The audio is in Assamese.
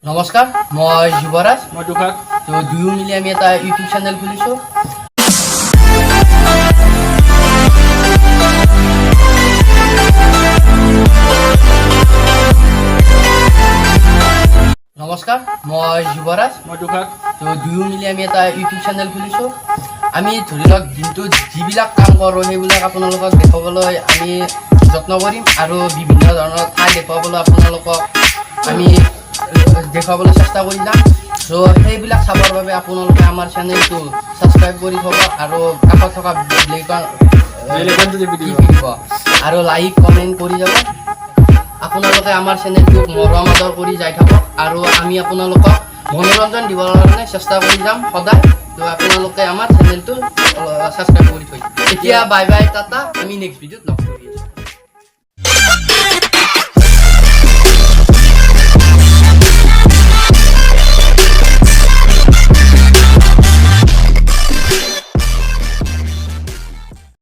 নমস্কাৰ মই যুৱৰাজ মই দুখাত তো দুয়ো মিলি আমি এটা ইউটিউব চেনেল খুলিছোঁ নমস্কাৰ মই যুৱৰাজ মই দুখাত তো দুয়ো মিলি আমি এটা ইউটিউব চেনেল খুলিছোঁ আমি ধৰি লওক দিনটোত যিবিলাক কাম কৰোঁ সেইবিলাক আপোনালোকক দেখাবলৈ আমি যত্ন কৰিম আৰু বিভিন্ন ধৰণৰ ঠাই দেখুৱাবলৈ আপোনালোকক আমি দেখাবলৈ চেষ্টা কৰি যাম তো সেইবিলাক চাবৰ বাবে আপোনালোকে আমাৰ চেনেলটো ছাবস্ক্ৰাইব কৰি থ'ব আৰু কাষত থকা বেলেগতো দিব আৰু লাইক কমেণ্ট কৰি যাব আপোনালোকে আমাৰ চেনেলটোক মৰম আদৰ কৰি যাই থাকক আৰু আমি আপোনালোকক মনোৰঞ্জন দিবৰ কাৰণে চেষ্টা কৰি যাম সদায় তো আপোনালোকে আমাৰ চেনেলটো ছাবস্ক্ৰাইব কৰি থৈ এতিয়া বাই বাই টাটা আমি নেক্সট ভিডিঅ'ত লগ পাম